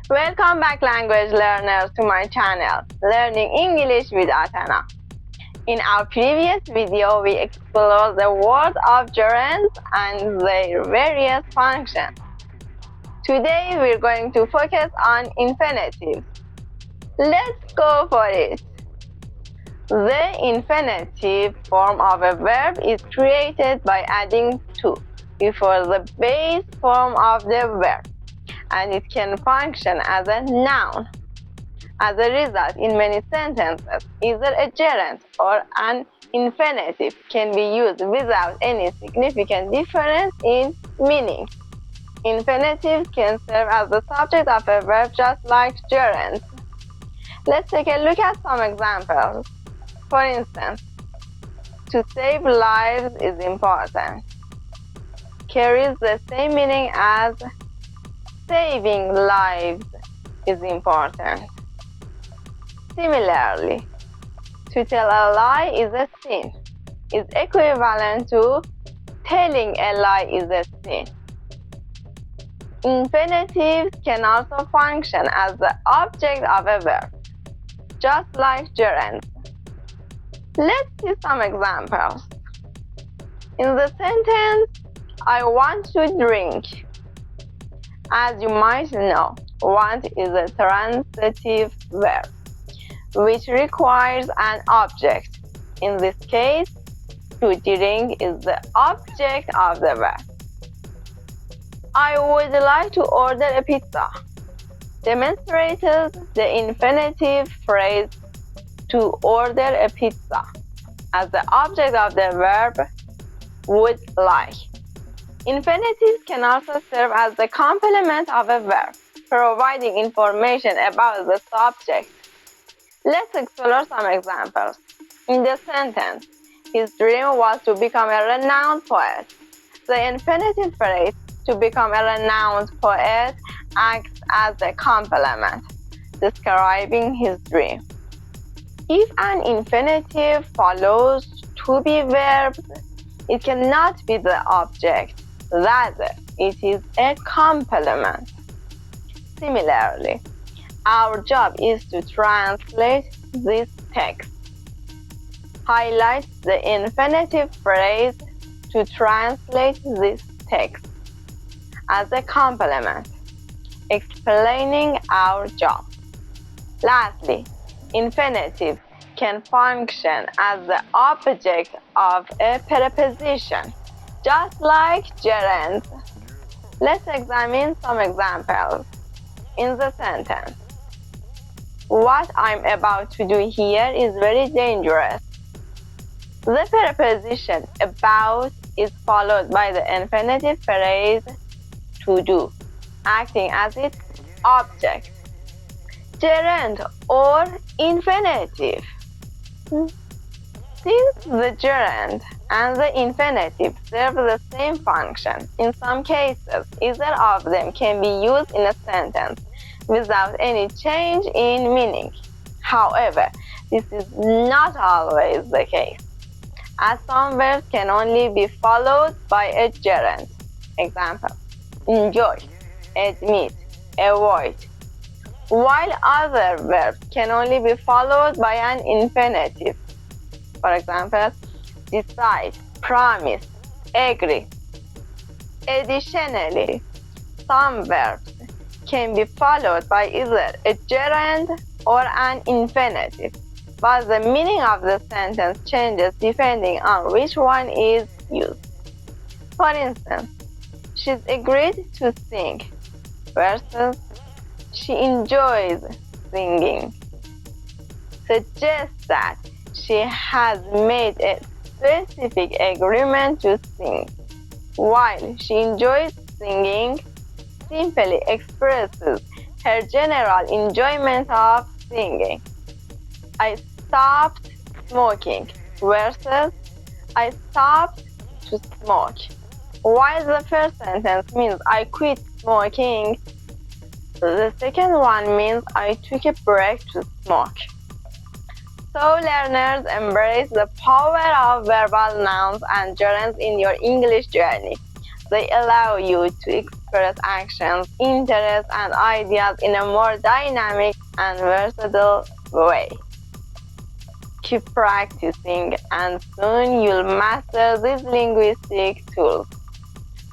Welcome back, language learners, to my channel, Learning English with Atena. In our previous video, we explored the world of gerunds and their various functions. Today, we're going to focus on infinitives. Let's go for it. The infinitive form of a verb is created by adding to before the base form of the verb, and it can function as a noun. As a result, in many sentences, either a gerund or an infinitive can be used without any significant difference in meaning. Infinitives can serve as the subject of a verb just like gerunds. Let's take a look at some examples. For instance, to save lives is important carries the same meaning as saving lives is important. Similarly, to tell a lie is a sin is equivalent to telling a lie is a sin. Infinitives can also function as the object of a verb, just like gerunds. Let's see some examples. In the sentence, I want to drink. As you might know, want is a transitive verb, which requires an object. In this case, to drink is the object of the verb. I would like to order a pizza demonstrates the infinitive phrase to order a pizza as the object of the verb would like. Infinitives can also serve as the complement of a verb, providing information about the subject. Let's explore some examples. In the sentence, his dream was to become a renowned poet. The infinitive phrase to become a renowned poet acts as a complement, describing his dream. If an infinitive follows to be verbs, it cannot be the object. Rather, it is a complement. Similarly, our job is to translate this text. Highlight the infinitive phrase to translate this text as a complement, explaining our job. Lastly, infinitive can function as the object of a preposition, just like gerunds. Let's examine some examples. In the sentence, what I'm about to do here is very dangerous. The preposition about is followed by the infinitive phrase to do, acting as its object. Gerund or infinitive. Since the gerund and the infinitive serve the same function, in some cases, either of them can be used in a sentence without any change in meaning. However, this is not always the case, as some verbs can only be followed by a gerund. Example, enjoy, admit, avoid, while other verbs can only be followed by an infinitive. For example, decide, promise, agree. Additionally, some verbs can be followed by either a gerund or an infinitive, but the meaning of the sentence changes depending on which one is used. For instance, she's agreed to sing versus she enjoys singing suggests that she has made a specific agreement to sing, while she enjoys singing simply expresses her general enjoyment of singing. I stopped smoking versus I stopped to smoke. While the first sentence means I quit smoking, the second one means I took a break to smoke. So learners, embrace the power of verbal nouns and gerunds in your English journey. They allow you to express express actions, interests, and ideas in a more dynamic and versatile way. Keep practicing, and soon you'll master these linguistic tools.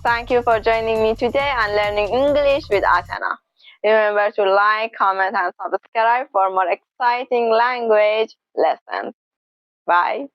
Thank you for joining me today and learning English with Atena. Remember to like, comment, and subscribe for more exciting language lessons. Bye.